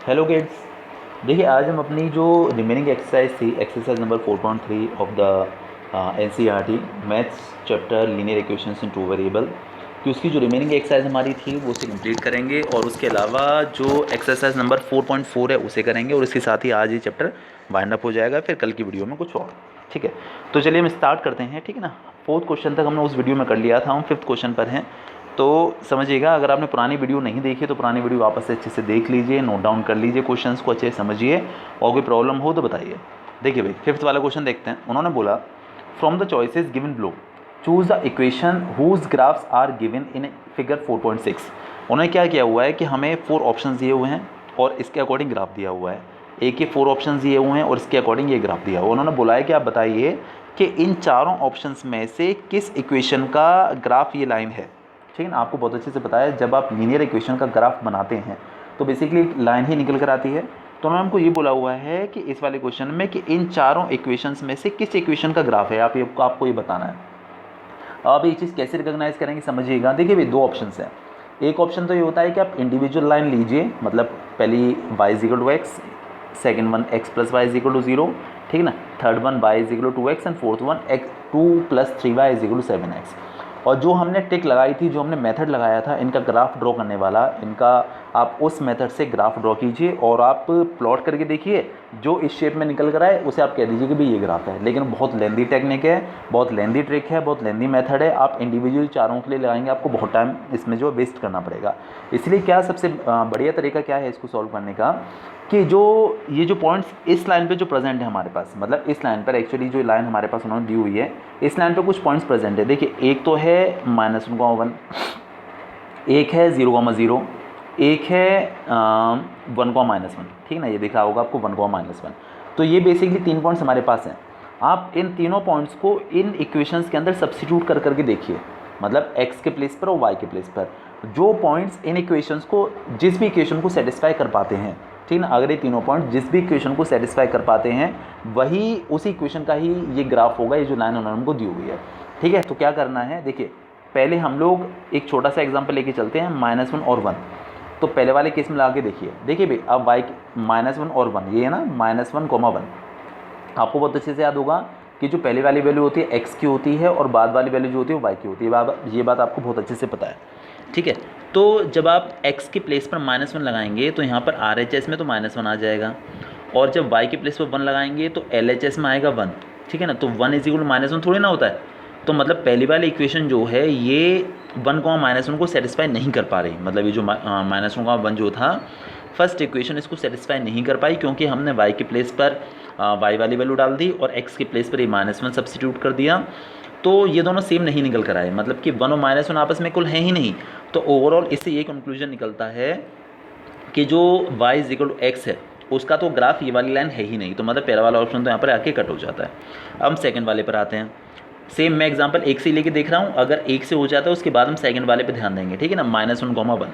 Hello kids. देखिए आज हम अपनी जो रिमेनिंग एक्सरसाइज थी, exercise number 4.3 of the NCERT maths chapter linear equations in two variable कि उसकी जो रिमेनिंग एक्सरसाइज हमारी थी वो उसे कंप्लीट करेंगे और उसके अलावा जो एक्सरसाइज नंबर 4.4 है उसे करेंगे और इसके साथ ही आज ये चैप्टर वाइंड अप हो जाएगा, फिर कल की वीडियो में कुछ और। ठीक है, तो चलिए हम स्टार्ट करते हैं। ठीक है ना, 4th क्वेश्चन तक हमने उस वीडियो में कर लिया था, हम 5th क्वेश्चन पर हैं। तो समझिएगा, अगर आपने पुरानी वीडियो नहीं देखी तो पुरानी वीडियो वापस से अच्छे से देख लीजिए, नोट डाउन कर लीजिए, क्वेश्चंस को अच्छे से समझिए और कोई प्रॉब्लम हो तो बताइए। देखिए भाई 5th वाला क्वेश्चन देखते हैं। उन्होंने बोला from the choices given below choose the equation whose graphs are given in figure 4.6। उन्होंने क्या किया हुआ है कि हमें 4 ऑप्शन दिए हुए हैं और इसके अकॉर्डिंग ग्राफ दिया हुआ है। एक ये 4 ऑप्शन दिए हुए हैं और इसके अकॉर्डिंग ये ग्राफ दिया हुआ है। उन्होंने बोला है कि आप बताइए कि इन चारों ऑप्शंस में से किस इक्वेशन का ग्राफ ये लाइन है। ठीक है ना, आपको बहुत अच्छे से पता है जब आप लीनियर इक्वेशन का ग्राफ बनाते हैं तो बेसिकली लाइन ही निकल कर आती है। तो उन्होंने हमको ये बोला हुआ है कि इस वाले क्वेश्चन में कि इन चारों इक्वेशंस में से किस इक्वेशन का ग्राफ है, आपको ये बताना है। अब ये चीज़ कैसे रिकॉग्नाइज करेंगे समझिएगा। देखिए भाई 2 ऑप्शन हैं। एक ऑप्शन तो ये होता है कि आप इंडिविजुअल लाइन लीजिए, मतलब पहली y equal to X, second one x plus Y equal to 0, ठीक है ना, third one y equal to 2x and fourth one x 2 plus 3y equal to 7x। और जो हमने ट्रिक लगाई थी, जो हमने मेथड लगाया था इनका ग्राफ ड्रॉ करने वाला, इनका आप उस मेथड से ग्राफ ड्रॉ कीजिए और आप प्लॉट करके देखिए, जो इस शेप में निकल कर आए उसे आप कह दीजिए कि भाई ये ग्राफ है। लेकिन बहुत लेंदी टेक्निक है, बहुत लेंदी ट्रिक है, बहुत लेंदी मेथड है। आप इंडिविजुअल चारों के लिए लगाएंगे आपको बहुत टाइम इसमें जो वेस्ट करना पड़ेगा। इसलिए क्या सबसे बढ़िया तरीका क्या है इसको सॉल्व करने का, कि ये जो पॉइंट्स इस लाइन पे जो प्रेजेंट है हमारे पास, मतलब इस लाइन पर एक्चुअली जो लाइन हमारे पास उन्होंने दी हुई है, इस लाइन पे कुछ पॉइंट्स प्रेजेंट है। देखिए एक तो है -1,1, एक है 0,0, एक है 1,-1, ठीक है ना, ये दिखा होगा आपको 1,-1। तो ये बेसिकली 3 पॉइंट्स हमारे पास हैं। आप इन तीनों पॉइंट्स को इन इक्वेशंस के अंदर सब्स्टिट्यूट कर करके देखिए, मतलब x के प्लेस पर और y के प्लेस पर जो पॉइंट्स इन इक्वेशंस को, जिस भी इक्वेशन को सेटिस्फाई कर पाते हैं, ठीक ना, अगर ये तीनों पॉइंट जिस भी इक्वेशन को सेटिस्फाई कर पाते हैं वही उसी इक्वेशन का ही ये ग्राफ होगा, ये जो लाइन उन्होंने हमको दी हुई है। ठीक है, तो क्या करना है, देखिए पहले हम लोग एक छोटा सा एग्जांपल लेके चलते हैं, -1 और 1। तो पहले वाले केस में ला के देखिए भाई, अब y -1 और 1 ये है ना, -1,1। आपको बहुत अच्छे से याद होगा कि जो पहले वाली वैल्यू होती है x की होती है और बाद वाली वैल्यू जो होती है y की होती है। ये बात आपको बहुत अच्छे से पता है। ठीक है, तो जब आप x की प्लेस पर -1 लगाएंगे तो यहाँ पर RHS में तो -1 आ जाएगा, और जब y की प्लेस पर 1 लगाएंगे तो LHS में आएगा 1। ठीक है ना, तो 1 इज इक्वल टू -1 थोड़ी ना होता है। तो मतलब पहली वाली इक्वेशन जो है ये 1,-1 को सेटिस्फाई नहीं कर पा रही, मतलब ये जो -1,1 जो था फर्स्ट इक्वेशन इसको सेटिस्फाई नहीं कर पाई, क्योंकि हमने y के प्लेस पर y वाली वैल्यू डाल दी और x के प्लेस पर ये -1 सब्स्टिट्यूट कर दिया। तो ये दोनों सेम नहीं निकल कर आए, मतलब कि 1 और -1 आपस में कुल है ही नहीं। तो ओवरऑल इससे ये कंक्लूजन निकलता है कि जो y इक्वल टू x है उसका तो ग्राफ ये वाली लाइन है ही नहीं। तो मतलब पहला वाला ऑप्शन तो यहाँ पर आके कट हो जाता है। अब हम सेकंड वाले पर आते हैं। सेम मैं एग्जांपल 1 से लेके देख रहा हूँ, अगर 1 से हो जाता है उसके बाद हम सेकंड वाले पे ध्यान देंगे। ठीक है ना, -1,1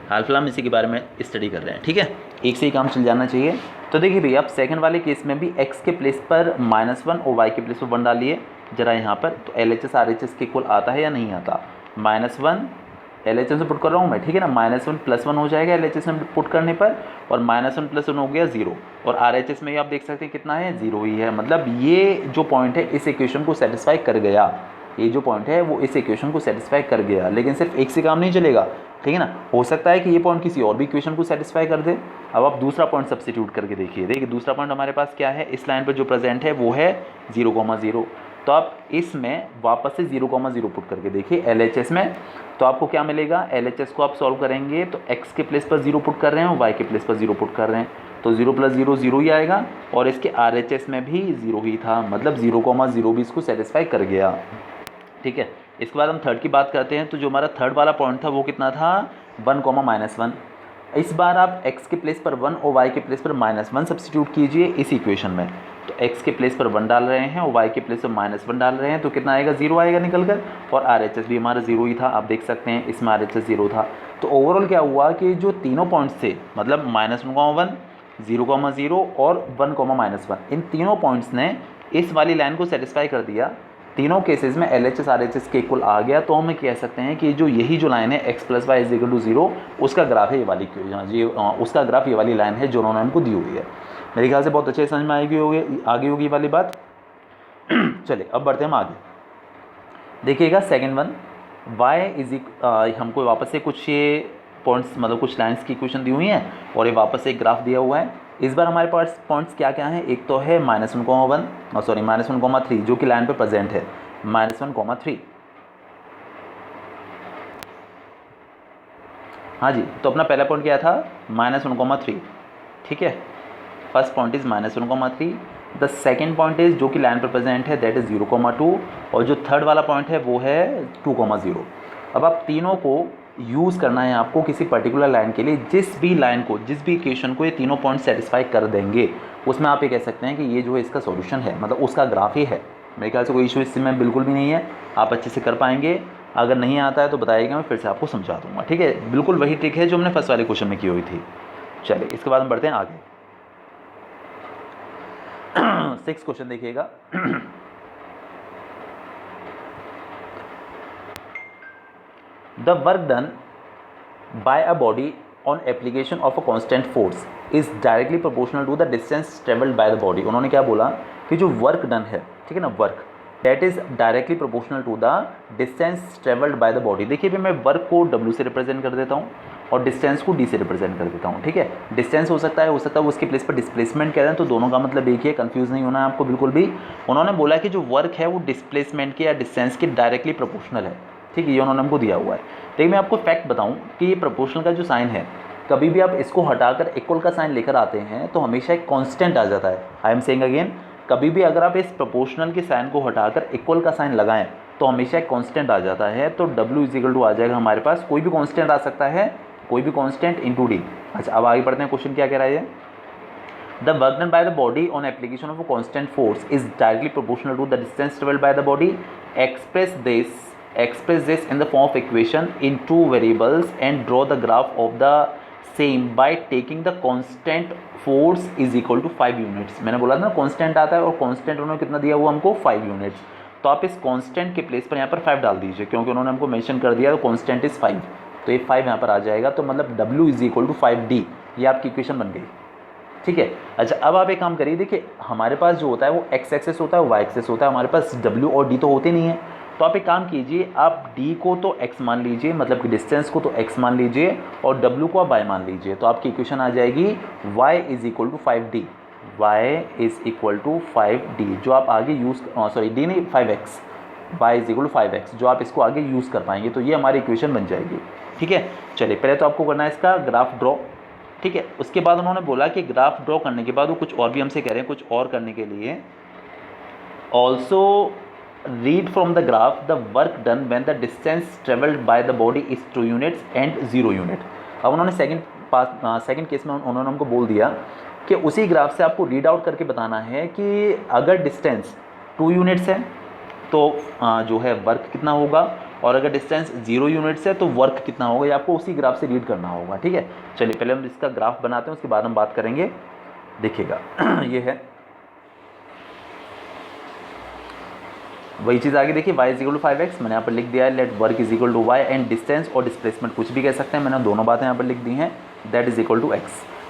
हाल फिलहाल हम इसी के बारे में स्टडी कर रहे हैं। ठीक है, 1 से ही काम चल जाना चाहिए। तो देखिए भैया, आप सेकंड वाले केस में भी x के प्लेस पर -1 और y के प्लेस पर 1 डालिए जरा यहाँ पर, तो LHS RHS के इक्वल आता है या नहीं आता। -1 LHS में पुट कर रहा हूँ मैं, ठीक है ना, -1 + 1 हो जाएगा LHS में पुट करने पर, और -1 + 1 हो गया 0, और RHS में आप देख सकते हैं कितना है, 0 ही है। मतलब ये जो पॉइंट है इस इक्वेशन को सेटिस्फाई कर गया, ये जो पॉइंट है वो इस इक्वेशन को सेटिस्फाई कर गया। लेकिन सिर्फ एक से काम नहीं चलेगा, ठीक है ना, हो सकता है कि ये पॉइंट किसी और भी इक्वेशन को सेटिस्फाई कर दे। अब आप दूसरा पॉइंट सब्स्टिट्यूट करके देखिए दूसरा पॉइंट हमारे पास क्या है, इस लाइन पर जो प्रेजेंट है वो है 0,0। तो आप इसमें वापस से 0,0 पुट करके देखिए LHS में, तो आपको क्या मिलेगा, LHS को आप सॉल्व करेंगे तो x के प्लेस पर 0 पुट कर रहे हैं और y के प्लेस पर 0 पुट कर रहे हैं, तो 0 + 0 0 ही आएगा, और इसके RHS में भी 0 ही था, मतलब 0,0 भी इसको सेटिस्फाई कर गया। ठीक है, इसके बाद हम थर्ड की बात करते हैं। तो जो हमारा थर्ड वाला पॉइंट था वो कितना था, 1,-1। इस बार आप x के प्लेस पर 1 और y के प्लेस पर -1 सब्स्टिट्यूट कीजिए इस इक्वेशन में। तो x के प्लेस पर 1 डाल रहे हैं और y के प्लेस पर -1 डाल रहे हैं, तो कितना आएगा, 0 आएगा निकल कर, और RHS भी हमारा 0 ही था। आप देख सकते हैं इसमें RHS 0 था। तो ओवरऑल क्या हुआ कि जो तीनों पॉइंट्स थे, मतलब -1,1, 0,0 और 1,-1, इन तीनों पॉइंट्स ने इस वाली लाइन को सेटिस्फाई कर दिया। तीनों केसेस में LHS RHS के इक्वल आ गया तो हम कह सकते हैं कि जो यही जो लाइन है x + y = 0 उसका ग्राफ है ये वाली, उसका ग्राफ ये वाली लाइन है जो उन्होंने हमको दी हुई है। मेरे ख्याल से बहुत अच्छे समझ में आएगी होगी ये वाली बात। चलिए अब बढ़ते हैं हम आगे। देखिएगा सेकेंड वन, y हमको वापस से कुछ ये पॉइंट्स मतलब कुछ लाइन्स की इक्वेशन दी हुई हैं और ये वापस से एक ग्राफ दिया हुआ है। इस बार हमारे पास पॉइंट्स क्या क्या हैं, एक तो है -1,3 जो कि लाइन पे प्रेजेंट है, -1,3। हाँ जी, तो अपना पहला पॉइंट क्या था, -1,3, ठीक है। First point is -1,3। The second point is जो कि लाइन पर प्रेजेंट है दैट इज़ 0,2 और जो थर्ड वाला पॉइंट है वो है 2,0। अब आप तीनों को यूज़ करना है आपको किसी पर्टिकुलर लाइन के लिए, जिस भी इक्वेशन को ये तीनों पॉइंट सेटिस्फाई कर देंगे उसमें आप ये कह सकते हैं कि ये जो है इसका सॉल्यूशन है, मतलब उसका ग्राफ ही है। मेरे ख्याल से कोई इशू इसमें बिल्कुल भी नहीं है, आप अच्छे से कर पाएंगे। अगर नहीं आता है तो बताइएगा, मैं फिर से आपको समझा दूंगा, ठीक है। बिल्कुल वही ट्रिक है जो हमने फर्स्ट वाले क्वेश्चन में की हुई थी। चलिए इसके बाद हम बढ़ते हैं आगे। 6 क्वेश्चन देखिएगा। The work done by a body on application of a constant force is directly proportional to the distance traveled by the body। उन्होंने क्या बोला कि जो वर्क डन है, ठीक है ना, work that is directly proportional to the distance travelled by the body. देखिए मैं वर्क को W से रिप्रेजेंट कर देता हूँ और डिस्टेंस को D से रिप्रेजेंट कर देता हूँ, ठीक है। डिस्टेंस हो सकता है वो उसके प्लेस पर डिस्प्लेसमेंट कह रहे हैं, तो दोनों का मतलब एक ही है, कंफ्यूज नहीं होना है आपको बिल्कुल भी। उन्होंने बोला कि जो वर्क है वो डिस्प्लेसमेंट के या डिस्टेंस के डायरेक्टली प्रोपोर्शनल है, ठीक है, ये उन्होंने हमको दिया हुआ है। लेकिन मैं आपको फैक्ट बताऊं कि ये प्रोपोर्शनल का जो साइन है, कभी भी आप इसको हटाकर इक्वल का साइन लेकर आते हैं तो हमेशा एक कांस्टेंट आ जाता है। आई एम सेइंग अगेन, कभी भी अगर आप इस प्रोपोर्शनल के साइन को हटाकर इक्वल का साइन लगाएं तो हमेशा एक कांस्टेंट आ जाता है। तो W = आ जाएगा हमारे पास, कोई भी कांस्टेंट आ सकता है, कोई भी कांस्टेंट इंटू D। अच्छा अब आगे बढ़ते हैं, क्वेश्चन क्या कह रहा है। The work done by the body on application of a constant force is directly proportional to the distance traveled by the body. Express this in the form of equation in two variables and draw the graph of the same by taking the constant force is equal to 5 units। मैंने बोला था ना constant आता है और constant उन्होंने कितना दिया हुआ हमको 5 यूनिट्स। तो आप इस कांस्टेंट के प्लेस पर यहाँ पर 5 डाल दीजिए, क्योंकि उन्होंने हमको मेंशन कर दिया तो कांस्टेंट इज 5, तो ये 5 यहाँ पर आ जाएगा। तो मतलब W = 5D, ये आपकी इक्वेशन बन गई, ठीक है। अच्छा अब आप एक काम करिए, देखिए हमारे पास जो होता है वो x एक्सेस होता है, y एक्सेस होता है, हमारे पास W और D तो होते नहीं है। तो आप एक काम कीजिए, आप D को तो x मान लीजिए, मतलब कि डिस्टेंस को तो x मान लीजिए और W को आप y मान लीजिए। तो आपकी इक्वेशन आ जाएगी y = 5D, y = 5D, जो आप आगे यूज़ D नहीं 5x, y = 5x, जो आप इसको आगे यूज़ कर पाएंगे। तो ये हमारी इक्वेशन बन जाएगी, ठीक है। चलिए पहले तो आपको करना है इसका ग्राफ ड्रॉ, ठीक है। उसके बाद उन्होंने बोला कि ग्राफ ड्रॉ करने के बाद वो कुछ और भी हमसे कह रहे हैं, कुछ और करने के लिए also read from the graph the work done when the distance travelled by the body is 2 units and 0 unit. अब उन्होंने सेकंड केस में उन्होंने हमको बोल दिया कि उसी ग्राफ से आपको रीड आउट करके बताना है कि अगर डिस्टेंस 2 यूनिट्स है तो जो है वर्क कितना होगा, और अगर डिस्टेंस 0 यूनिट्स है तो वर्क कितना होगा, ये आपको उसी ग्राफ से रीड करना होगा, ठीक है। चलिए पहले हम इसका ग्राफ बनाते हैं, उसके बाद हम बात करेंगे। देखिएगा ये है वही चीज़ आगे, देखिए y = 5x मैंने यहाँ पर लिख दिया है, let work = y and distance और डिस्प्लेसमेंट कुछ भी कह सकते हैं, मैंने दोनों बातें यहाँ पर लिख दी हैं, that is equal to x।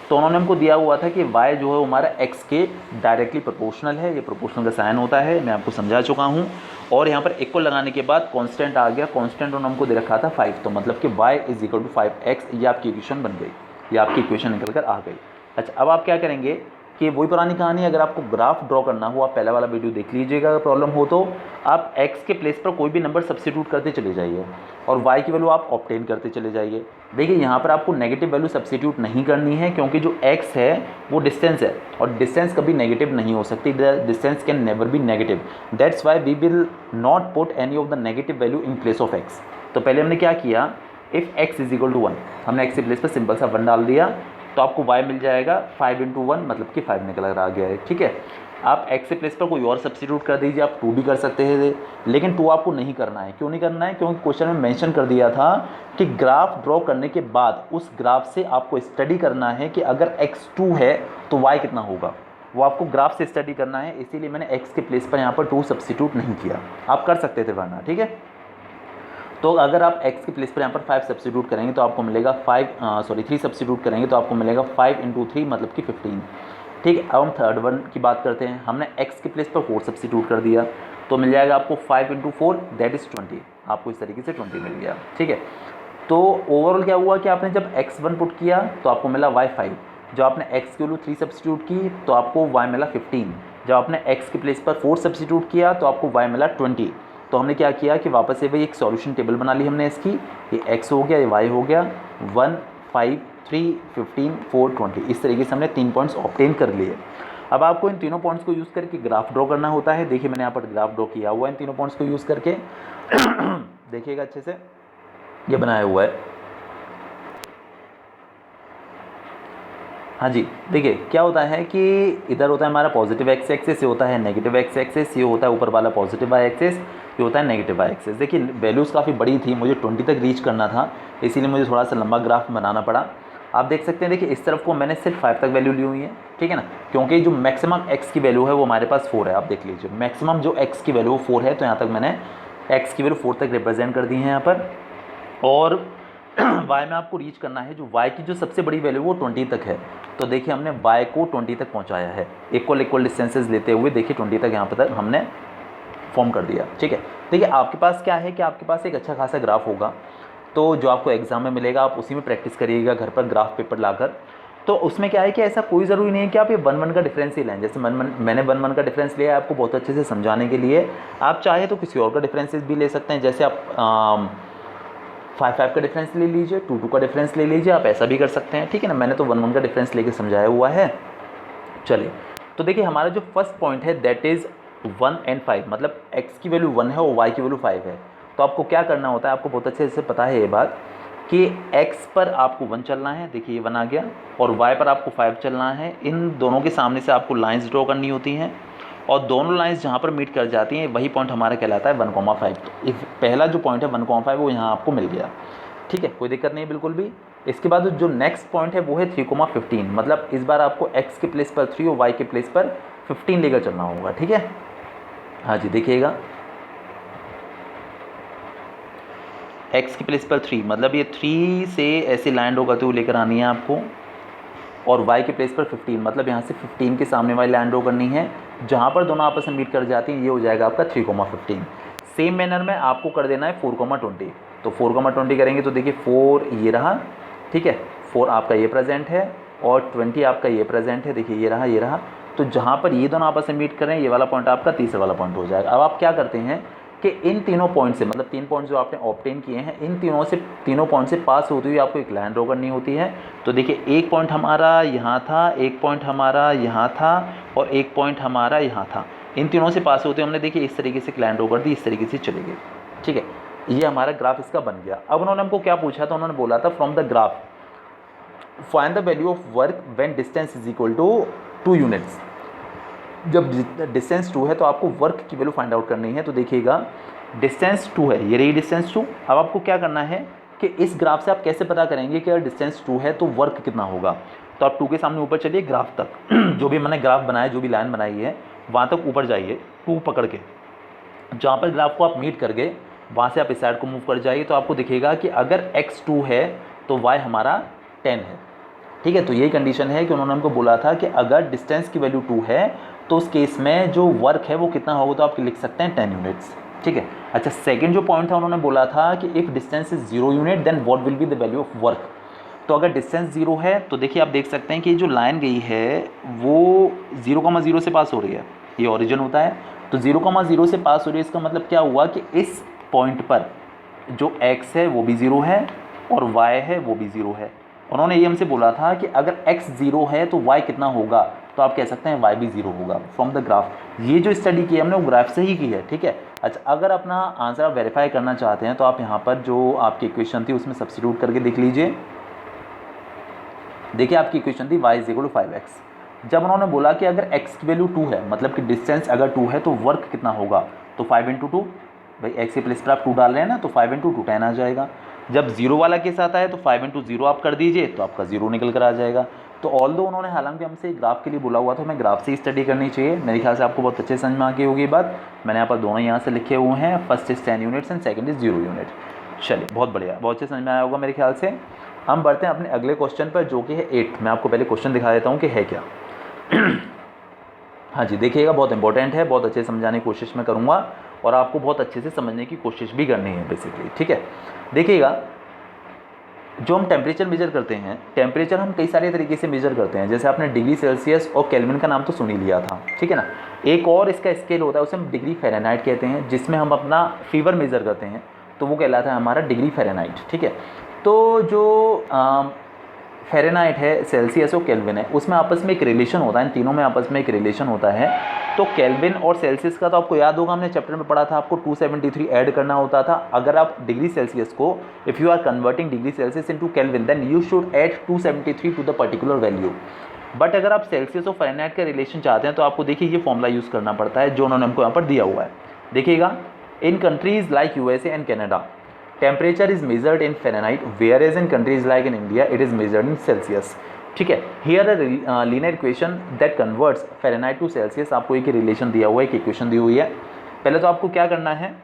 तो उन्होंने हमको दिया हुआ था कि y जो है हमारा x के डायरेक्टली प्रोपोर्शनल है, ये प्रोपोर्शनल का साइन होता है, मैं आपको समझा चुका हूँ। और यहाँ पर इक्वल लगाने के बाद कांस्टेंट आ गया, कांस्टेंट उन्होंने हमको दे रखा था 5, तो मतलब कि y = 5x, ये आपकी इक्वेशन बन गई, ये आपकी इक्वेशन निकल कर आ गई। अच्छा अब आप क्या करेंगे कि वही पुरानी कहानी, अगर आपको ग्राफ ड्रॉ करना हो आप पहला वाला वीडियो देख लीजिएगा, अगर प्रॉब्लम हो तो आप x के प्लेस पर कोई भी नंबर सब्स्टिट्यूट करते चले जाइए और y की वैल्यू आप ऑब्टेन करते चले जाइए। देखिए यहाँ पर आपको नेगेटिव वैल्यू सब्स्टिट्यूट नहीं करनी है, क्योंकि जो x है वो डिस्टेंस है और डिस्टेंस कभी नेगेटिव नहीं हो सकती, distance can never be negative, that's why we will not put any of the negative value in place of x। तो पहले हमने क्या किया, इफ़ x = 1, हमने x के प्लेस पर सिंपल सा 1 डाल दिया, तो आपको y मिल जाएगा 5 × 1, मतलब कि 5 निकल कर आ गया है, ठीक है। आप x के प्लेस पर कोई और सब्स्टिट्यूट कर दीजिए, आप 2 भी कर सकते हैं, लेकिन 2 आपको नहीं करना है। क्यों नहीं करना है, क्योंकि क्वेश्चन में मेंशन कर दिया था कि ग्राफ ड्रॉ करने के बाद उस ग्राफ से आपको स्टडी करना है कि अगर x 2 है तो y कितना होगा, वो आपको ग्राफ से स्टडी करना है, इसीलिए मैंने x के प्लेस पर यहाँ पर 2 सब्स्टिट्यूट नहीं किया। आप कर सकते थे वरना, ठीक है। तो अगर आप x के प्लेस पर यहाँ पर 5 सब्स्टिट्यूट करेंगे तो आपको मिलेगा 3 सब्स्टिट्यूट करेंगे तो आपको मिलेगा 5 × 3 मतलब कि 15, ठीक है। अब हम थर्ड वन की बात करते हैं। हमने x के प्लेस पर 4 सब्स्टिट्यूट कर दिया तो मिल जाएगा आपको 5 × 4 दैट इज़ 20, आपको इस तरीके से 20 मिल गया, ठीक है। तो ओवरऑल क्या हुआ कि आपने जब x1 पुट किया तो आपको मिला y5, जब आपने x के वैल्यू 3 सब्स्टिट्यूट की तो आपको y मिला 15, जब आपने x के प्लेस पर 4 सब्स्टिट्यूट किया तो आपको y मिला 20। तो हमने क्या किया कि वापस से भाई एक सॉल्यूशन टेबल बना ली हमने इसकी, ये x हो गया, ये y हो गया, 1 5 3 15 4 20, इस तरीके से हमने 3 पॉइंट्स ऑब्टेन कर लिए। अब आपको इन तीनों पॉइंट्स को यूज़ करके ग्राफ ड्रॉ करना होता है। देखिए मैंने यहाँ पर ग्राफ ड्रॉ किया हुआ है इन तीनों पॉइंट्स को यूज़ करके देखिएगा अच्छे से, ये बनाया हुआ है। हाँ जी, देखिए क्या होता है कि इधर होता है हमारा पॉजिटिव एक्स एक्सिस, ये होता है नेगेटिव एक्स एक्सिस, ये होता है ऊपर वाला पॉजिटिव वाई एक्सिस, ये होता है नेगेटिव वाई एक्सिस। देखिए वैल्यूज़ काफ़ी बड़ी थी, मुझे 20 तक रीच करना था, इसीलिए मुझे थोड़ा सा लंबा ग्राफ बनाना पड़ा। आप देख सकते हैं, देखिए इस तरफ को मैंने सिर्फ 5 तक वैल्यू ली हुई है, ठीक है ना, क्योंकि जो मैक्सिमम एक्स की वैल्यू है वो हमारे पास 4 है। आप देख लीजिए मैक्सिमम जो एक्स की वैल्यू 4 है, तो यहाँ तक मैंने एक्स की वैल्यू 4 तक रिप्रेजेंट कर दी है यहाँ पर। और y में आपको रीच करना है, जो y की जो सबसे बड़ी वैल्यू वो 20 तक है। तो देखिए हमने y को 20 तक पहुंचाया है, इक्वल डिस्टेंसेस लेते हुए देखिए 20 तक यहाँ पर तक हमने फॉर्म कर दिया, ठीक है। देखिए आपके पास क्या है कि आपके पास एक अच्छा खासा ग्राफ होगा, तो जो आपको एग्जाम में मिलेगा आप उसी में प्रैक्टिस करिएगा घर पर ग्राफ पेपर लाकर। तो उसमें क्या है कि ऐसा कोई ज़रूरी नहीं है कि आप ये 1-1 का डिफरेंस ही लें। जैसे मैंने 1-1 का डिफरेंस लिया है आपको बहुत अच्छे से समझाने के लिए। आप चाहे तो किसी और का डिफरेंसेस भी ले सकते हैं, जैसे आप 5-5 का डिफरेंस ले लीजिए, 2-2 का डिफरेंस ले लीजिए, आप ऐसा भी कर सकते हैं, ठीक है ना। मैंने तो 1-1 का डिफरेंस लेके समझाया हुआ है। चलिए तो देखिए हमारा जो फर्स्ट पॉइंट है दैट इज़ 1 और 5, मतलब x की वैल्यू 1 है और y की वैल्यू 5 है। तो आपको क्या करना होता है, आपको बहुत अच्छे से पता है ये बात कि x पर आपको 1 चलना है, देखिए ये 1 आ गया, और y पर आपको 5 चलना है। इन दोनों के सामने से आपको लाइंस ड्रॉ करनी होती हैं, और दोनों लाइंस जहाँ पर मीट कर जाती हैं वही पॉइंट हमारा कहलाता है 1,5। तो पहला जो पॉइंट है 1,5 वो यहाँ आपको मिल गया, ठीक है, कोई दिक्कत नहीं है बिल्कुल भी। इसके बाद जो नेक्स्ट पॉइंट है वो है 3,15, मतलब इस बार आपको x के प्लेस पर 3 और y के प्लेस पर 15 लेकर चलना होगा, ठीक है। हाँ जी देखिएगा x के प्लेस पर 3, मतलब ये 3 से ऐसे लाइन ड्रॉ करते हुए लेकर आनी है आपको, और y के प्लेस पर 15, मतलब यहाँ से 15 के सामने वाली लाइन ड्रॉ करनी है, जहाँ पर दोनों आपस में मीट कर जाती हैं ये हो जाएगा आपका 3,15। सेम मैनर में आपको कर देना है 4,20। तो 4,20 करेंगे तो देखिए 4 ये रहा, ठीक है, 4 आपका ये प्रेजेंट है और 20 आपका ये प्रेजेंट है, देखिए ये रहा। तो जहाँ पर ये दोनों आपस में मीट करें ये वाला पॉइंट आपका तीसरा वाला पॉइंट हो जाएगा। अब आप क्या करते हैं कि इन तीनों पॉइंट से, मतलब 3 पॉइंट जो आपने ऑब्टेन किए हैं, इन तीनों पॉइंट से पास होती हुई आपको एक लाइन ड्रॉ करनी होती है। तो देखिए एक पॉइंट हमारा यहाँ था, एक पॉइंट हमारा यहाँ था, और एक पॉइंट हमारा यहाँ था। इन तीनों से पास होते हमने देखिए इस तरीके से लाइन ड्रॉ कर दी, इस तरीके से चले गए, ठीक है। ये हमारा ग्राफ इसका बन गया। अब उन्होंने हमको क्या पूछा, तो उन्होंने बोला था from the graph find the value of work when distance is equal to 2 units. जब डिस्टेंस 2 है तो आपको वर्क की वैल्यू फाइंड आउट करनी है। तो देखिएगा डिस्टेंस 2 है, ये रही डिस्टेंस 2। अब आपको क्या करना है कि इस ग्राफ से आप कैसे पता करेंगे कि अगर डिस्टेंस 2 है तो वर्क कितना होगा। तो आप 2 के सामने ऊपर चलिए ग्राफ तक जो भी मैंने ग्राफ बनाया, जो भी लाइन बनाई है वहाँ तक ऊपर जाइए, 2 पकड़ के, जहाँ पर ग्राफ को आप मीट कर गए वहाँ से आप इस साइड को मूव कर जाइए। तो आपको दिखेगा कि अगर x 2 है तो y हमारा 10 है, ठीक है। तो यही कंडीशन है कि उन्होंने हमको बोला था कि अगर डिस्टेंस की वैल्यू 2 है तो उस केस में जो वर्क है वो कितना होगा, तो आप लिख सकते हैं 10 यूनिट्स, ठीक है। अच्छा सेकंड जो पॉइंट था उन्होंने बोला था कि if distance is 0 unit then what will be the value of work. तो अगर डिस्टेंस 0 है तो देखिए आप देख सकते हैं कि जो लाइन गई है वो 0,0 से पास हो रही है, ये ओरिजिन होता है। तो 0,0 से पास हो रही है, इसका मतलब क्या हुआ कि इस पॉइंट पर जो x है वो भी 0 है और y है वो भी 0 है। उन्होंने ये हमसे बोला था कि अगर x 0 है तो y कितना होगा, तो आप कह सकते हैं y भी 0 होगा फ्रॉम द ग्राफ। ये जो स्टडी की है हमने वो ग्राफ से ही की है, ठीक है। अच्छा अगर अपना आंसर आप वेरीफाई करना चाहते हैं तो आप यहाँ पर जो आपकी इक्वेशन थी उसमें सब्स्टिट्यूट करके देख लीजिए। देखिए आपकी इक्वेशन थी y = 5x। जब उन्होंने बोला कि अगर x की वैल्यू 2 है, मतलब कि डिस्टेंस अगर 2 है तो वर्क कितना होगा, तो 5 × 2, भाई x के प्लेस पर आप 2 डाल रहे हैं ना, तो 5 × 2 10 आ जाएगा। जब 0 वाला केस आता है तो 5 × 0 आप कर दीजिए तो आपका 0 निकल कर आ जाएगा। तो ऑल दो उन्होंने हालांकि हमसे ग्राफ के लिए बोला हुआ था, हमें ग्राफ से ही स्टडी करनी चाहिए। मेरे ख्याल से आपको बहुत अच्छे समझ में आ गई होगी बात। मैंने यहाँ पर दोनों यहाँ से लिखे हुए हैं, first is 10 units and second is 0 unit. चलिए बहुत बढ़िया, बहुत अच्छे समझ में आया होगा मेरे ख्याल से। हम बढ़ते हैं अपने अगले क्वेश्चन पर जो कि है 8। मैं आपको पहले क्वेश्चन दिखा देता हूँ कि है क्या। हाँ जी, देखिएगा, बहुत इंपॉर्टेंट है, बहुत अच्छे समझाने की कोशिश मैं करूँगा और आपको बहुत अच्छे से समझने की कोशिश भी करनी है बेसिकली, ठीक है। देखिएगा, जो हम टेम्परेचर मेजर करते हैं, टेम्परेचर हम कई सारे तरीके से मेजर करते हैं। जैसे आपने डिग्री सेल्सियस और केल्विन का नाम तो सुन ही लिया था, ठीक है ना। एक और इसका स्केल होता है, उसे हम डिग्री फ़ारेनहाइट कहते हैं, जिसमें हम अपना फीवर मेज़र करते हैं, तो वो कहलाता है हमारा डिग्री फ़ारेनहाइट, ठीक है। तो जो फ़ारेनहाइट है, सेल्सियस और केल्विन है, उसमें आपस में एक रिलेशन होता है, इन तीनों में आपस में एक रिलेशन होता है। तो केल्विन और सेल्सियस का तो आपको याद होगा, हमने चैप्टर में पढ़ा था, आपको 273 ऐड करना होता था। अगर आप डिग्री सेल्सियस को, if you are converting degree Celsius into Kelvin, then you should add 273 to the particular value. But अगर आप सेल्सियस और फ़ारेनहाइट का रिलेशन चाहते हैं तो आपको देखिए ये फॉर्मूला यूज़ करना पड़ता है जो उन्होंने हमको यहाँ पर दिया हुआ है। देखिएगा, इन countries like USA and Canada, temperature is measured in Fahrenheit, whereas in countries like in India it is measured in Celsius, ठीक है। Here a linear equation that converts Fahrenheit to Celsius, आपको एक रिलेशन दिया हुआ है, एक equation दी हुई है। पहले तो आपको क्या करना है,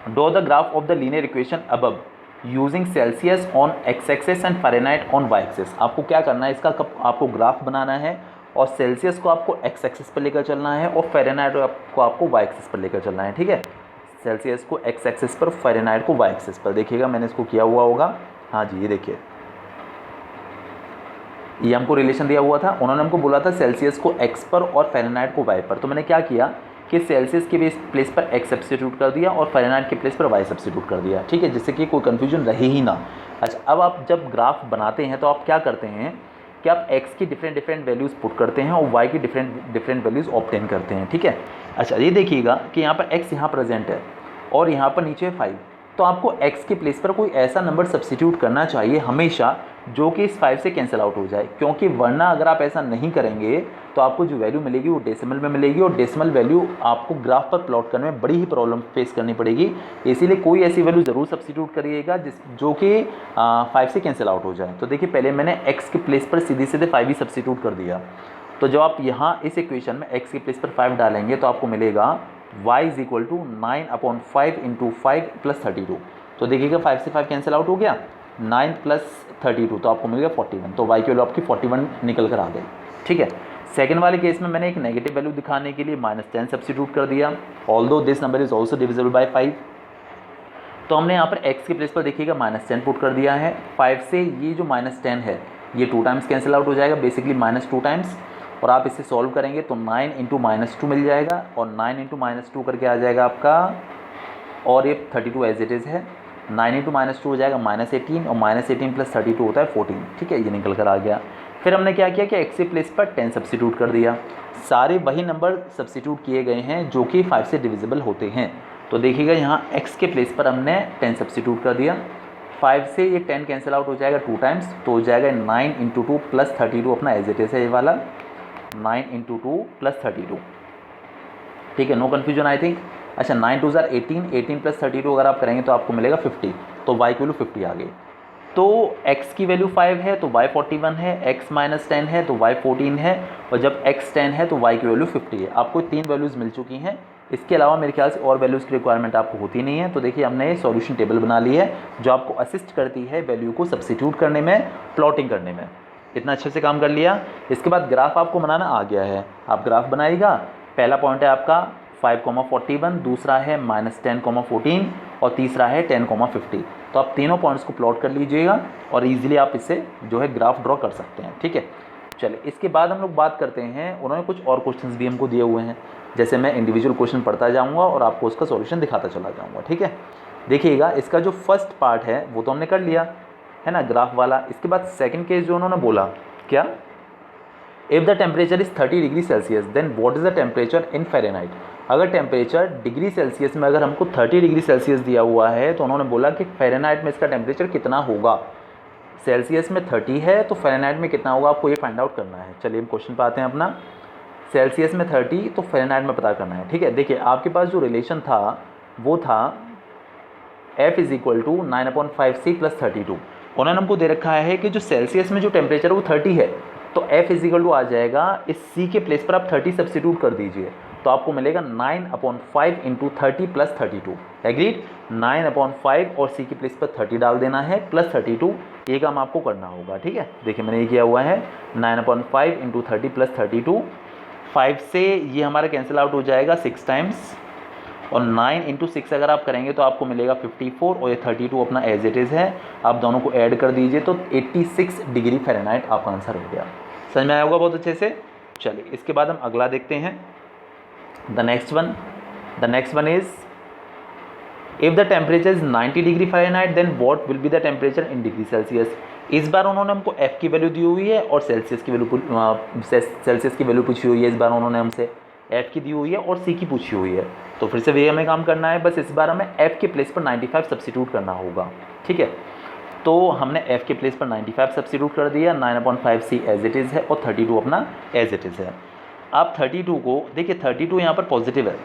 draw the graph of the linear equation above using Celsius on X axis and Fahrenheit on Y axis. आपको क्या करना है, इसका आपको ग्राफ बनाना है और सेल्सियस को आपको एक्स एक्सिस पर लेकर चलना है और फ़ारेनहाइट को आपको वाई एक्सिस पर लेकर चलना है, ठीक है। सेल्सियस को एक्स एक्सिस पर, फ़ारेनहाइट को वाई एक्सिस पर। देखिएगा, मैंने इसको किया हुआ होगा, हाँ जी, ये देखिए, ये हमको रिलेशन दिया हुआ था। उन्होंने हमको बोला था सेल्सियस को एक्स पर और फ़ारेनहाइट को वाई पर। तो मैंने क्या किया कि सेल्सियस के प्लेस पर एक्स सब्स्टिट्यूट कर दिया और फ़ारेनहाइट के प्लेस पर वाई सब्स्टिट्यूट कर दिया, ठीक है, जिससे कि कोई कन्फ्यूजन रहे ही ना। अच्छा, अब आप जब ग्राफ बनाते हैं तो आप क्या करते हैं कि आप x की डिफरेंट वैल्यूज़ पुट करते हैं और y की डिफरेंट वैल्यूज़ ऑब्टेन करते हैं, ठीक है। अच्छा, ये देखिएगा कि यहाँ पर x यहाँ प्रेजेंट है और यहाँ पर नीचे 5, तो आपको x के प्लेस पर कोई ऐसा नंबर सब्स्टिट्यूट करना चाहिए हमेशा जो कि इस 5 से कैंसिल आउट हो जाए, क्योंकि वरना अगर आप ऐसा नहीं करेंगे तो आपको जो वैल्यू मिलेगी वो डेसिमल में मिलेगी और डेसिमल वैल्यू आपको ग्राफ पर प्लॉट करने में बड़ी ही प्रॉब्लम फेस करनी पड़ेगी। इसीलिए कोई ऐसी वैल्यू ज़रूर सब्स्टिट्यूट करिएगा जो कि 5 से कैंसिल आउट हो जाए। तो देखिए, पहले मैंने x के प्लेस पर सीधे 5 ही सब्स्टिट्यूट कर दिया। तो जब आप यहाँ इस इक्वेशन में x के प्लेस पर 5 डालेंगे तो आपको मिलेगा y is equal to 9/5 into 5 plus 32। तो देखिएगा 5 से 5 कैंसिल आउट हो गया, 9 प्लस 32, तो आपको मिल गया 41। तो y की वैल्यू आपकी 41 निकल कर आ गई, ठीक है। सेकंड वाले केस में मैंने एक नेगेटिव वैल्यू दिखाने के लिए -10 सब्स्टिट्यूट कर दिया, although this number is also divisible by 5। तो हमने यहाँ पर x के प्लेस पर देखिएगा -10 पुट कर दिया है। 5 से ये जो -10 है ये 2 टाइम्स कैंसिल आउट हो जाएगा, बेसिकली -2 टाइम्स, और आप इसे सॉल्व करेंगे तो 9 इंटू -2 मिल जाएगा और 9 इंटू -2 करके आ जाएगा आपका, और ये 32 एज इट इज़ है, 9 इंटू -2 हो जाएगा -18 और -18 प्लस 32 होता है 14, ठीक है, ये निकल कर आ गया। फिर हमने क्या किया कि x के प्लेस पर 10 सब्स्टिट्यूट कर दिया। सारे वही नंबर सब्स्टिट्यूट किए गए हैं जो कि 5 से डिविजिबल होते हैं। तो देखिएगा, यहाँ x के प्लेस पर हमने 10 सब्स्टिट्यूट कर दिया, 5 से ये 10 कैंसिल आउट हो जाएगा 2 टाइम्स, तो हो जाएगा 9 इंटू 2 प्लस 32 अपना एज इट इज़ है ये वाला, 9 इंटू 2 प्लस 32, ठीक है, नो कन्फ्यूजन आई थिंक। अच्छा, 9 2 ज़ार 18, 18 प्लस 32 अगर आप करेंगे तो आपको मिलेगा 50, तो y की वैल्यू 50 आ गई। तो x की वैल्यू 5 है तो y 41 है, x माइनस 10 है तो y 14 है, और जब x 10 है तो y की वैल्यू 50 है। आपको 3 वैल्यूज़ मिल चुकी हैं, इसके अलावा मेरे ख्याल से और वैल्यूज़ की रिक्वायरमेंट आपको होती नहीं है। तो देखिए, हमने सॉल्यूशन टेबल बना ली है जो आपको असिस्ट करती है वैल्यू को सब्स्टिट्यूट करने में, प्लॉटिंग करने में। इतना अच्छे से काम कर लिया। इसके बाद ग्राफ आपको बनाना आ गया है, आप ग्राफ बनाइएगा। पहला पॉइंट है आपका 5,41, दूसरा है -10,14 और तीसरा है 10,50। तो आप तीनों पॉइंट्स को प्लॉट कर लीजिएगा और इजीली आप इससे जो है ग्राफ ड्रॉ कर सकते हैं, ठीक है। चलिए, इसके बाद हम लोग बात करते हैं, उन्होंने कुछ और क्वेश्चंस भी हमको दिए हुए हैं, जैसे मैं इंडिविजुअल क्वेश्चन पढ़ता जाऊँगा और आपको उसका सॉल्यूशन दिखाता चला जाऊँगा, ठीक है। देखिएगा, इसका जो फर्स्ट पार्ट है वो तो हमने कर लिया है ना, ग्राफ वाला। इसके बाद सेकंड केस जो उन्होंने बोला, क्या, if the temperature is 30 degree Celsius then what is the temperature in Fahrenheit. अगर टेम्परेचर डिग्री सेल्सियस में अगर हमको 30 डिग्री सेल्सियस दिया हुआ है तो उन्होंने बोला कि फ़ारेनहाइट में इसका टेम्परेचर कितना होगा। सेल्सियस में 30 है तो फ़ारेनहाइट में कितना होगा, आपको ये फाइंड आउट करना है। चलिए हम क्वेश्चन पे आते हैं अपना। सेल्सियस में 30 तो फ़ारेनहाइट में पता करना है, ठीक है। देखिए, आपके पास जो रिलेशन था वो था F is equal to 9/5C plus 32। उन्होंने हमको दे रखा है कि जो सेल्सियस में जो टेम्परेचर है वो 30 है, तो F इजिकल टू आ जाएगा, इस C के प्लेस पर आप 30 सब्स्टिट्यूट कर दीजिए तो आपको मिलेगा 9/5 इंटू 30 प्लस 32। एग्रीड, 9/5 और C के प्लेस पर 30 डाल देना है प्लस 32, ये काम आपको करना होगा। ठीक है, देखिए मैंने ये किया हुआ है 9/5 इंटू 30 प्लस 32। 5 से ये हमारा कैंसिल आउट हो जाएगा 6 टाइम्स, और 9 इंटू 6 अगर आप करेंगे तो आपको मिलेगा 54, और ये 32 अपना एज इट इज़ है। आप दोनों को ऐड कर दीजिए तो 86 डिग्री फ़ारेनहाइट आपका आंसर हो गया। समझ में आया होगा बहुत अच्छे से। चलिए इसके बाद हम अगला देखते हैं, the next one is if the temperature is 90 degree Fahrenheit then what will be the temperature in degree Celsius. इस बार उन्होंने हमको F की वैल्यू दी हुई है और सेल्सियस की वैल्यू पूछी हुई है। इस बार उन्होंने हमसे F की दी हुई है और C की पूछी हुई है, तो फिर से वही हमें काम करना है, बस इस बार हमें F के प्लेस पर 95 सब्स्टिट्यूट करना होगा। ठीक है, तो हमने F के प्लेस पर 95 सब्स्टिट्यूट कर दिया, 9/5 C एज इट इज़ है और 32 अपना एज इट इज़ है। आप 32 को देखिए, 32 यहाँ पर पॉजिटिव है,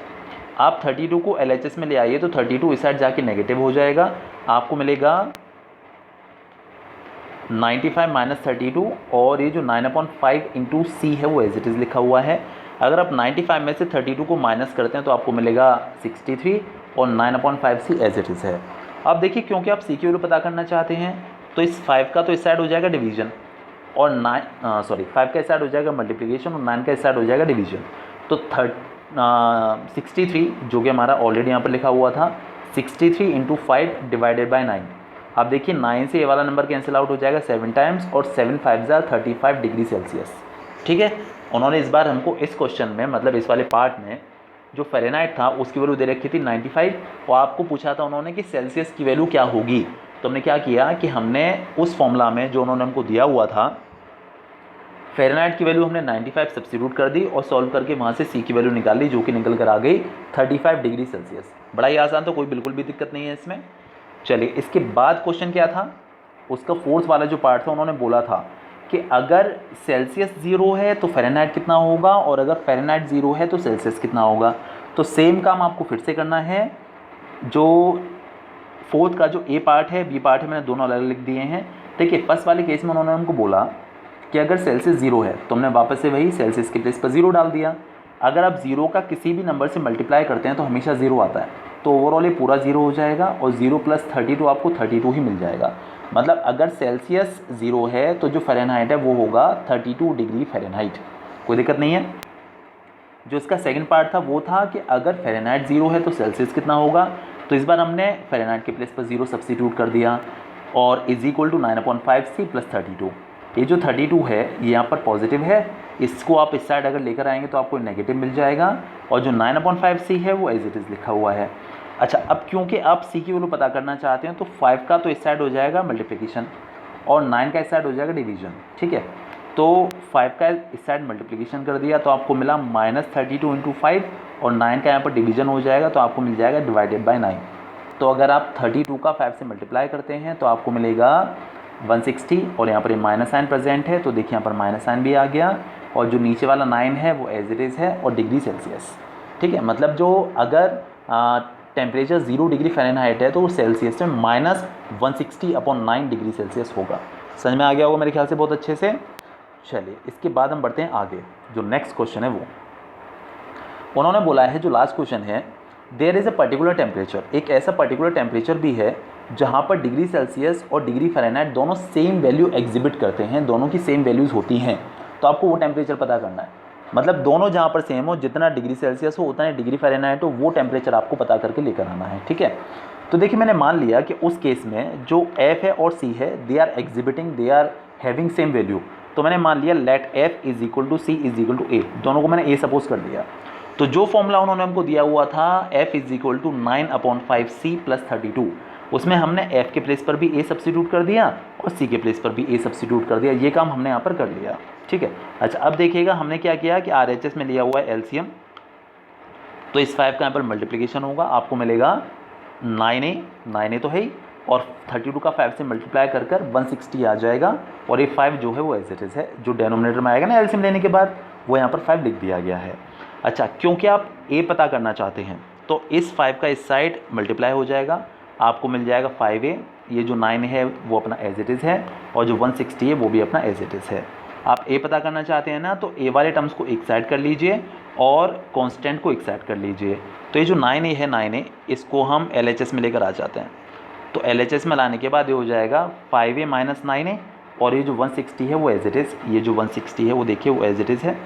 आप 32 को LHS में ले आइए तो 32 इस साइड जाके नेगेटिव हो जाएगा, आपको मिलेगा 95 माइनस 32, और ये जो 9/5 इंटू C है वो एज इट इज़ लिखा हुआ है। अगर आप 95 में से 32 को माइनस करते हैं तो आपको मिलेगा 63, और 9/5 C एज इट इज़ है। अब देखिए, क्योंकि आप C की वैल्यू पता करना चाहते हैं तो इस 5 का तो इस साइड हो जाएगा डिवीजन, और 5 का इस साइड हो जाएगा मल्टीप्लिकेशन, और 9 का इस साइड हो जाएगा डिवीजन। तो 63 जो कि हमारा ऑलरेडी यहाँ पर लिखा हुआ था, 63 इंटू 5 डिवाइडेड बाई 9। आप देखिए 9 से ये वाला नंबर कैंसिल आउट हो जाएगा 7 टाइम्स, और 7 5 35 डिग्री सेल्सियस। ठीक है, उन्होंने इस बार हमको इस क्वेश्चन में, मतलब इस वाले पार्ट में, जो फ़ारेनहाइट था उसकी वैल्यू दे रखी थी 95, और आपको पूछा था उन्होंने कि सेल्सियस की वैल्यू क्या होगी। तो हमने क्या किया कि हमने उस फॉर्मूला में जो उन्होंने हमको दिया हुआ था, फ़ारेनहाइट की वैल्यू हमने 95 सब्स्टिट्यूट कर दी और सॉल्व करके वहाँ से C की वैल्यू निकाल ली, जो कि निकल कर आ गई 35 डिग्री सेल्सियस। बड़ा ही आसान, तो कोई बिल्कुल भी दिक्कत नहीं है इसमें। चलिए इसके बाद क्वेश्चन क्या था, उसका फोर्थ वाला जो पार्ट था, उन्होंने बोला था कि अगर सेल्सियस 0 है तो फ़ारेनहाइट कितना होगा, और अगर फ़ारेनहाइट 0 है तो सेल्सियस कितना होगा। तो सेम काम आपको फिर से करना है। जो फोर्थ का जो A पार्ट है, B पार्ट है, मैंने दोनों अलग लिख दिए हैं। देखिए फर्स्ट वाले केस में उन्होंने हमको बोला कि अगर सेल्सियस 0 है तो हमने वापस से वही सेल्सियस के प्लेस पर 0 डाल दिया। अगर आप 0 का किसी भी नंबर से मल्टीप्लाई करते हैं तो हमेशा 0 आता है, तो ओवरऑल ये पूरा 0 हो जाएगा, और 0 प्लस 32 आपको 32 ही मिल जाएगा। मतलब अगर सेल्सियस 0 है तो जो फ़ारेनहाइट है वो होगा 32 डिग्री फ़ारेनहाइट। कोई दिक्कत नहीं है। जो इसका सेकंड पार्ट था वो था कि अगर फ़ारेनहाइट 0 है तो सेल्सियस कितना होगा। तो इस बार हमने फ़ारेनहाइट के प्लेस पर 0 सब्स्टिट्यूट कर दिया, और is equal to 9/5 C plus 32। ये जो 32 है ये यहाँ पर पॉजिटिव है, इसको आप इस साइड अगर लेकर आएंगे तो आपको नेगेटिव मिल जाएगा, और जो 9/5 C है वो एज इट इज़ लिखा हुआ है। अच्छा, अब क्योंकि आप C की वैल्यू पता करना चाहते हैं तो 5 का तो इस साइड हो जाएगा मल्टीप्लिकेशन, और 9 का इस साइड हो जाएगा डिवीजन। ठीक है, तो 5 का इस साइड मल्टीप्लिकेशन कर दिया तो आपको मिला -32 इंटू 5, और 9 का यहाँ पर डिवीजन हो जाएगा तो आपको मिल जाएगा डिवाइडेड बाई 9। तो अगर आप 32 का 5 से मल्टीप्लाई करते हैं तो आपको मिलेगा 160, और यहाँ पर ये माइनस साइन प्रेजेंट है तो देखिए यहाँ पर माइनस साइन भी आ गया, और जो नीचे वाला 9 है वो एज इट इज़ है, और डिग्री सेल्सियस। ठीक है, मतलब जो अगर टेम्परेचर 0 डिग्री फ़ारेनहाइट है तो वो सेल्सियस में -160/9 डिग्री सेल्सियस होगा। समझ में आ गया होगा मेरे ख्याल से बहुत अच्छे से। चलिए इसके बाद हम बढ़ते हैं आगे। जो नेक्स्ट क्वेश्चन है वो उन्होंने बोला है, जो लास्ट क्वेश्चन है, there is a particular temperature, एक ऐसा पर्टिकुलर टेम्परेचर भी है जहाँ पर डिग्री सेल्सियस और डिग्री फ़ारेनहाइट दोनों सेम वैल्यू एग्जिबिट करते हैं, दोनों की सेम वैल्यूज़ होती हैं। तो आपको वो टेम्परेचर पता करना है, मतलब दोनों जहाँ पर सेम हो, जितना डिग्री सेल्सियस हो उतना ही डिग्री फ़ारेनहाइट हो, वो टेम्परेचर आपको पता करके लेकर आना है। ठीक है, तो देखिए मैंने मान लिया कि उस केस में जो F है और C है they are exhibiting, they are having same value. तो मैंने मान लिया let F is equal to C is equal to A, दोनों को मैंने A सपोज कर दिया। तो जो फॉर्मूला उन्होंने हमको दिया हुआ था F is equal to 9/5 C plus 32, उसमें हमने F के प्लेस पर भी A सब्स्टिट्यूट कर दिया और C के प्लेस पर भी A सब्स्टिट्यूट कर दिया। ये काम हमने यहाँ पर कर लिया। ठीक है, अच्छा अब देखिएगा हमने क्या किया कि RHS में लिया हुआ है एलसीएम, तो इस 5 का यहाँ पर मल्टीप्लिकेशन होगा, आपको मिलेगा 9A तो है ही, और 32 का 5 से मल्टीप्लाई कर 160 आ जाएगा, और ये 5 जो है वो एज इट इज़ है, जो डेनोमिनेटर में आएगा ना एलसीएम लेने के बाद वो यहाँ पर 5 लिख दिया गया है। अच्छा, क्योंकि आप A पता करना चाहते हैं तो इस 5 का इस साइड मल्टीप्लाई हो जाएगा, आपको मिल जाएगा 5A, ये जो 9 है वो अपना एज इट इज़ है, और जो 160 है वो भी अपना एज इट इज़ है। आप ए पता करना चाहते हैं ना, तो ए वाले टर्म्स को एक साइड कर लीजिए और कांस्टेंट को एक साइड कर लीजिए। तो ये जो 9a है, 9a इसको हम LHS में लेकर आ जाते हैं। तो LHS में लाने के बाद ये हो जाएगा 5a माइनस 9a, और ये जो 160 है वो एज इट इज़, ये जो 160 है वो देखिए वो एज इट इज़ है।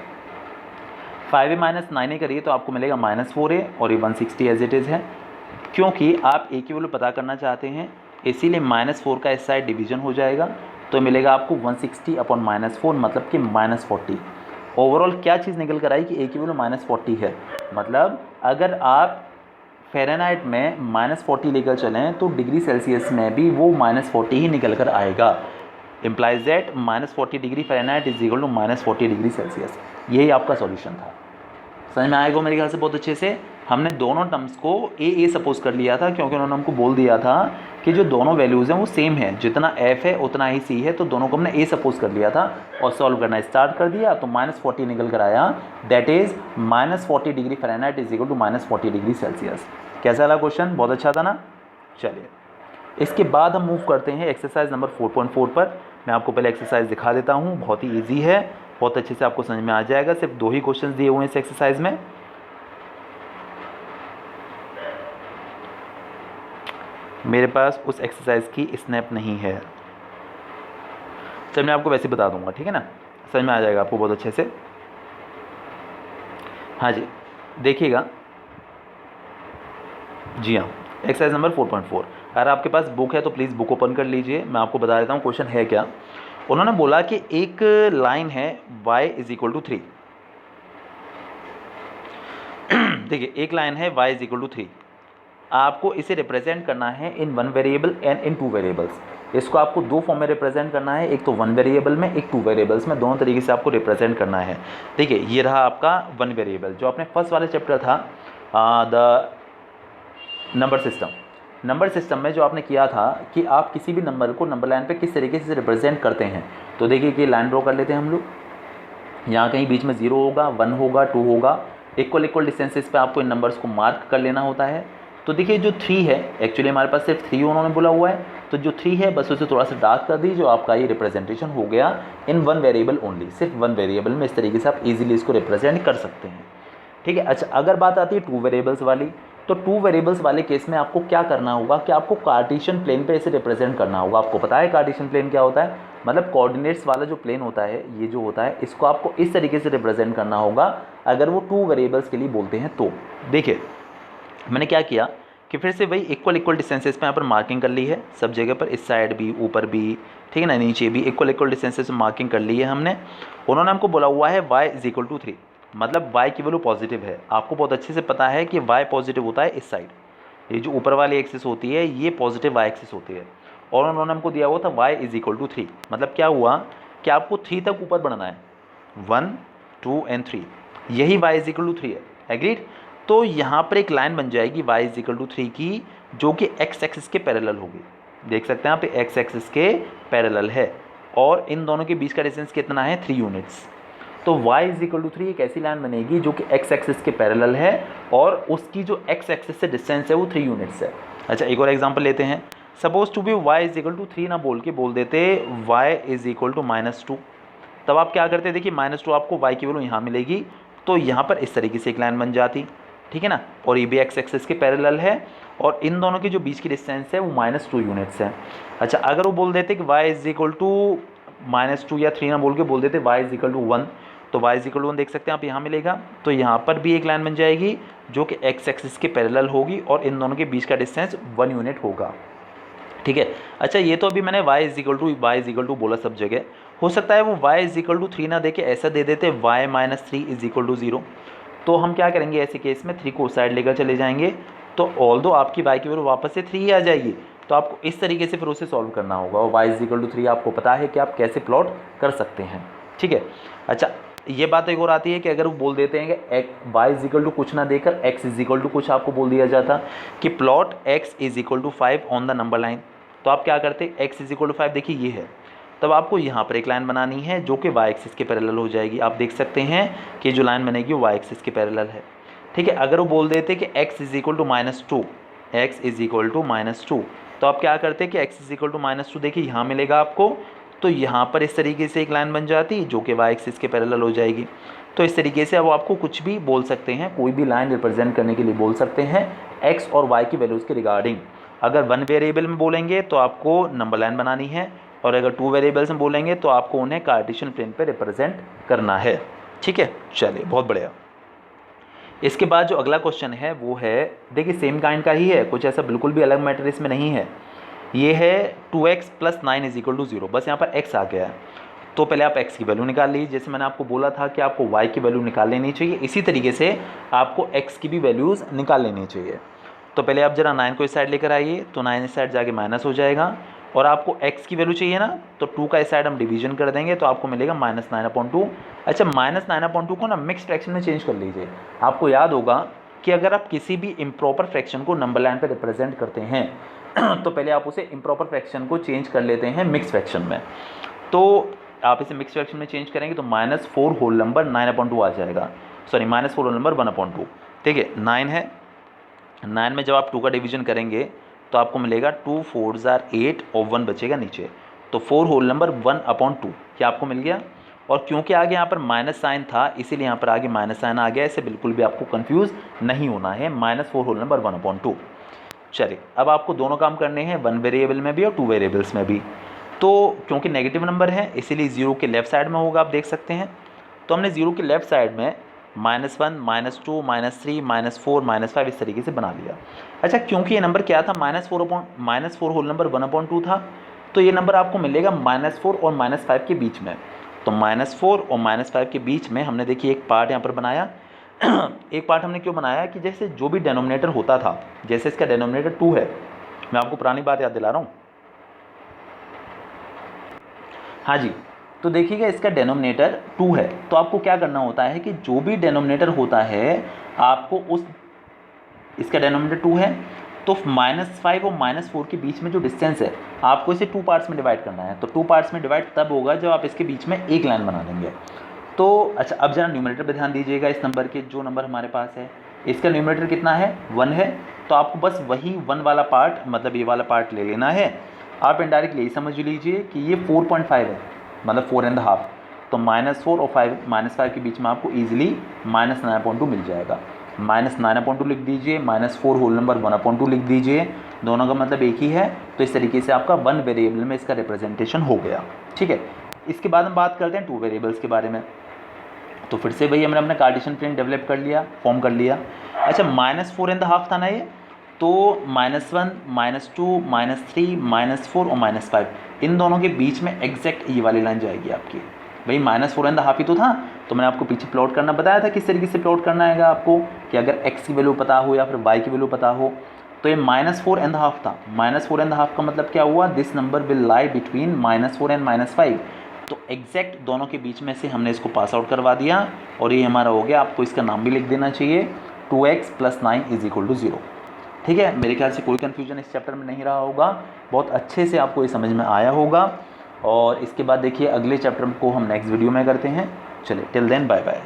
5a माइनस 9a करिए तो आपको मिलेगा -4a, और ये 160 एज इट इज़ है। क्योंकि आप a की वैल्यू पता करना चाहते हैं, इसीलिए -4 का इस साइड डिवीजन हो जाएगा, तो मिलेगा आपको 160 अपॉन -4, मतलब कि -40। ओवरऑल क्या चीज़ निकल कर आई कि a की वैल्यू -40 है। मतलब अगर आप फ़ारेनहाइट में -40 लेकर चलें तो डिग्री सेल्सियस में भी वो -40 ही निकल कर आएगा। Implies that -40 degree Fahrenheit is equal to -40 degree Celsius. यही आपका सॉल्यूशन था। समझ में आएगा मेरे ख्याल से बहुत अच्छे से। हमने दोनों टर्म्स को ए सपोज कर लिया था, क्योंकि उन्होंने हमको बोल दिया था कि जो दोनों वैल्यूज़ हैं वो सेम है, जितना एफ है उतना ही सी है, तो दोनों को हमने ए सपोज कर लिया था और सॉल्व करना स्टार्ट कर दिया, तो -40 निकल कर आया, that is -40 degree Fahrenheit is equal to -40 degree Celsius. कैसा लगा क्वेश्चन? बहुत अच्छा था ना। चलिए इसके बाद हम मूव करते हैं एक्सरसाइज नंबर 4.4 पर। मैं आपको पहले एक्सरसाइज दिखा देता हूँ, बहुत ही ईजी है, बहुत अच्छे से आपको समझ में आ जाएगा। सिर्फ 2 ही क्वेश्चन दिए हुए हैं इस एक्सरसाइज में। मेरे पास उस एक्सरसाइज की स्नैप नहीं है, चल मैं आपको वैसे बता दूंगा, ठीक है ना, समझ में आ जाएगा आपको बहुत अच्छे से। हाँ जी देखिएगा, जी हाँ, एक्सरसाइज नंबर 4.4। अगर आपके पास बुक है तो प्लीज़ बुक ओपन कर लीजिए। मैं आपको बता देता हूँ क्वेश्चन है क्या। उन्होंने बोला कि एक लाइन है y इज इक्वल टू 3। देखिए एक लाइन है y इज इक्वल टू 3, आपको इसे रिप्रेजेंट करना है इन 1 वेरिएबल एंड इन 2 वेरिएबल्स। इसको आपको 2 फॉर्म में रिप्रेजेंट करना है, एक तो 1 वेरिएबल में, एक 2 वेरिएबल्स में, दोनों तरीके से आपको रिप्रेजेंट करना है। देखिए ये रहा आपका 1 वेरिएबल, जो आपने फर्स्ट वाले चैप्टर था the number system. Number system में जो आपने किया था कि आप किसी भी नंबर को नंबर लाइन पे किस तरीके से रिप्रेजेंट करते हैं। तो देखिए कि लाइन ड्रॉ कर लेते हैं हम लोग, यहाँ कहीं बीच में 0 होगा, 1 होगा, 2 होगा, इक्वल डिस्टेंसेस पे आपको इन नंबर्स को मार्क कर लेना होता है। तो देखिए जो 3 है, एक्चुअली हमारे पास सिर्फ 3 उन्होंने बोला हुआ है, तो जो 3 है बस उसे थोड़ा सा डार्क कर दीजिए, जो आपका ये रिप्रेजेंटेशन हो गया इन 1 वेरिएबल ओनली, सिर्फ 1 वेरिएबल में। इस तरीके से आप इजीली इसको रिप्रेजेंट कर सकते हैं, ठीक है। अच्छा अगर बात आती है 2 वेरिएबल्स वाली, तो 2 वेरिएबल्स वाले केस में आपको क्या करना होगा कि आपको कार्टेशियन प्लेन पे इसे रिप्रेजेंट करना होगा। आपको पता है कार्टेशियन प्लेन क्या होता है, मतलब कोऑर्डिनेट्स वाला जो प्लेन होता है, ये जो होता है इसको आपको इस तरीके से रिप्रेजेंट करना होगा अगर वो 2 वेरिएबल्स के लिए बोलते हैं तो। देखिए मैंने क्या किया कि फिर से वही इक्वल डिस्टेंसेस पे यहाँ पर मार्किंग कर ली है सब जगह पर, इस साइड भी, ऊपर भी, ठीक है ना, नीचे भी इक्वल डिस्टेंसेस में मार्किंग कर ली है हमने। उन्होंने हमको बोला हुआ है y इज इक्वल टू 3, मतलब y की वैल्यू पॉजिटिव है। आपको बहुत अच्छे से पता है कि y पॉजिटिव होता है इस साइड, ये जो ऊपर वाली एक्सिस होती है ये पॉजिटिव y एक्सिस होती है। और उन्होंने हमको दिया हुआ था y इज इक्वल टू 3, मतलब क्या हुआ कि आपको 3 तक ऊपर बढ़ना है, 1 2 एंड 3, यही y इज इक्वल टू 3 है। एग्रीड? तो यहाँ पर एक लाइन बन जाएगी y इज इक्वल टू 3 की, जो कि x एक्सिस के पैरेलल होगी। देख सकते हैं यहाँ पे x एक्सिस के पैरेलल है, और इन दोनों के बीच का डिस्टेंस कितना है, 3 यूनिट्स। तो y इज इक्वल टू 3 एक ऐसी लाइन बनेगी जो कि x एक्सिस के पैरेलल है, और उसकी जो x एक्सिस से डिस्टेंस है वो 3 यूनिट्स है। अच्छा एक और एग्जांपल लेते हैं। Suppose to be y is equal to 3 ना बोल के बोल देते y इज इक्वल टू -2, तब आप क्या करते, देखिए -2 आपको y की वैल्यू यहाँ मिलेगी, तो यहाँ पर इस तरीके से एक लाइन बन जाती, ठीक है ना, और ये भी x एक्सिस के पैरेलल है, और इन दोनों के जो बीच की डिस्टेंस है वो -2 यूनिट्स है। अच्छा अगर वो बोल देते कि y इज इक्वल टू -2 या 3 ना बोल के बोल देते y इज इक्वल टू 1, तो y इज इक्वल टू 1 देख सकते हैं आप यहाँ मिलेगा, तो यहाँ पर भी एक लाइन बन जाएगी जो कि x एक्सिस के पैरेलल होगी, और इन दोनों के बीच का डिस्टेंस 1 यूनिट होगा, ठीक है। अच्छा ये तो अभी मैंने y इज इक्वल टू बोला सब जगह, हो सकता है वो y इज इक्वल टू 3 ना दे के ऐसा दे देते y minus 3 is equal to 0, तो हम क्या करेंगे ऐसे केस में 3 को साइड लेकर चले जाएंगे, तो ऑल्दो आपकी y की वैल्यू वापस से 3 ही आ जाएगी, तो आपको इस तरीके से फिर उसे सॉल्व करना होगा, और y इज इक्वल टू 3 आपको पता है कि आप कैसे प्लॉट कर सकते हैं, ठीक है। अच्छा ये बात एक और आती है कि अगर वो बोल देते हैं कि y इज इक्वल टू कुछ ना देकर x इज इक्वल टू कुछ आपको बोल दिया जाता कि plot x is equal to 5 on the number line, तो आप क्या करते, x इज इक्वल टू 5 देखिए ये है, तब आपको यहाँ पर एक लाइन बनानी है जो कि y एक्सिस के पैरेलल हो जाएगी। आप देख सकते हैं कि जो लाइन बनेगी वो y एक्सिस के पैरेलल है, ठीक है। अगर वो बोल देते कि x is equal to -2, x is equal to -2, तो तो आप क्या करते हैं कि x इज इक्वल टू -2 देखिए यहाँ मिलेगा आपको, तो यहाँ पर इस तरीके से एक लाइन बन जाती है जो कि y एक्सिस के पैरेलल हो जाएगी। तो इस तरीके से अब आपको कुछ भी बोल सकते हैं, कोई भी लाइन रिप्रेजेंट करने के लिए बोल सकते हैं x और y की वैल्यूज़ के रिगार्डिंग। अगर 1 वेरिएबल में बोलेंगे तो आपको नंबर लाइन बनानी है, और अगर 2 वेरिएबल्स में बोलेंगे तो आपको उन्हें कार्टेशियन प्लेन पे रिप्रेजेंट करना है। ठीक है, चलिए बहुत बढ़िया। इसके बाद जो अगला क्वेश्चन है वो है, देखिए सेम काइंड का ही है, कुछ ऐसा बिल्कुल भी अलग मैटर इसमें नहीं है। ये है 2x + 9 इज इक्वल टू 0, बस यहाँ पर x आ गया है। तो पहले आप x की वैल्यू निकाल लीजिए, जैसे मैंने आपको बोला था कि आपको y की वैल्यू निकाल लेनी चाहिए, इसी तरीके से आपको x की भी वैल्यूज़ निकाल लेनी चाहिए। तो पहले आप जरा 9 को इस साइड लेकर आइए, तो 9 इस साइड जाके माइनस हो जाएगा, और आपको x की वैल्यू चाहिए ना, तो 2 का इस साइड हम डिवीजन कर देंगे तो आपको मिलेगा -9/2। अच्छा, -9/2 को ना मिक्स फ्रैक्शन में चेंज कर लीजिए। आपको याद होगा कि अगर आप किसी भी इम्प्रॉपर फ्रैक्शन को नंबर लाइन पर रिप्रेजेंट करते हैं तो पहले आप उसे इम्प्रॉपर फ्रैक्शन को चेंज कर लेते हैं मिक्स फ्रैक्शन में। तो आप इसे मिक्स फ्रैक्शन में चेंज करेंगे तो -4 होल नंबर 9/2 आ जाएगा, सॉरी -4 होल नंबर 1/2। ठीक है, 9 है, 9 में जब आप 2 का डिवीजन करेंगे तो आपको मिलेगा 2 4 8 और 1 बचेगा नीचे, तो 4 होल नंबर 1/2 क्या आपको मिल गया। और क्योंकि आगे यहाँ पर माइनस साइन था इसीलिए यहाँ पर आगे माइनस साइन आ गया, इससे बिल्कुल भी आपको कंफ्यूज नहीं होना है, -4 होल नंबर 1/2। चलिए, अब आपको दोनों काम करने हैं, 1 वेरिएबल में भी और 2 वेरिएबल्स में भी। तो क्योंकि नेगेटिव नंबर है इसीलिए 0 के लेफ्ट साइड में होगा, आप देख सकते हैं। तो हमने 0 के लेफ्ट साइड में -1 -2 -3 -4 -5 इस तरीके से बना लिया। अच्छा, क्योंकि ये नंबर क्या था, -4 होल नंबर 1/2 था, तो ये नंबर आपको मिलेगा -4 और -5 के बीच में। तो -4 और -5 के बीच में हमने देखिए एक पार्ट यहाँ पर बनाया। एक पार्ट हमने क्यों बनाया कि जैसे जो भी डेनोमिनेटर होता था, जैसे इसका डेनोमिनेटर 2 है, मैं आपको पुरानी बात याद दिला रहा हूँ। हाँ जी, तो देखिएगा इसका डेनोमिनेटर 2 है, तो आपको क्या करना होता है कि जो भी डेनोमिनेटर होता है आपको उस, इसका डेनोमिनेटर 2 है तो -5 और -4 के बीच में जो डिस्टेंस है आपको इसे 2 पार्ट्स में डिवाइड करना है। तो 2 पार्ट्स में डिवाइड तब होगा जब आप इसके बीच में एक लाइन बना देंगे। तो अच्छा, अब जरा न्यूमरेटर पे ध्यान दीजिएगा, इस नंबर के जो नंबर हमारे पास है इसका न्यूमरेटर कितना है, 1 है, तो आपको बस वही 1 वाला पार्ट, मतलब ये वाला पार्ट ले लेना है। आप इनडायरेक्टली यही समझ लीजिए कि ये 4.5 है, मतलब 4.5, तो -4 और -5 के बीच में आपको ईजिली -9/2 मिल जाएगा। -9/2 लिख दीजिए, -4 होल नंबर 1/2 लिख दीजिए, दोनों का मतलब एक ही है। तो इस तरीके से आपका 1 वेरिएबल में इसका रिप्रेजेंटेशन हो गया। ठीक है, इसके बाद हम बात करते हैं 2 वेरिएबल्स के बारे में। तो फिर से वही हमने अपना कार्टेशियन प्लेन डेवलप कर लिया, फॉर्म कर लिया। अच्छा, -4.5 था ना ये, तो -1 -2 -3 -4 और -5 इन दोनों के बीच में एग्जैक्ट ये वाली लाइन जाएगी आपकी। भाई -4.5 ही तो था, तो मैंने आपको पीछे प्लॉट करना बताया था किस तरीके से प्लॉट करना है आपको, कि अगर x की वैल्यू पता हो या फिर y की वैल्यू पता हो। तो ये -4.5 था, -4.5 का मतलब क्या हुआ, this number will lie between -4 and -5। तो एग्जैक्ट दोनों के बीच में से हमने इसको पास आउट करवा दिया और ये हमारा हो गया। आपको इसका नाम भी लिख देना चाहिए, 2x + 9 = 0। ठीक है, मेरे ख्याल से कोई कन्फ्यूजन इस चैप्टर में नहीं रहा होगा, बहुत अच्छे से आपको ये समझ में आया होगा। और इसके बाद देखिए अगले चैप्टर को हम नेक्स्ट वीडियो में करते हैं। चलिए, टिल देन बाय बाय।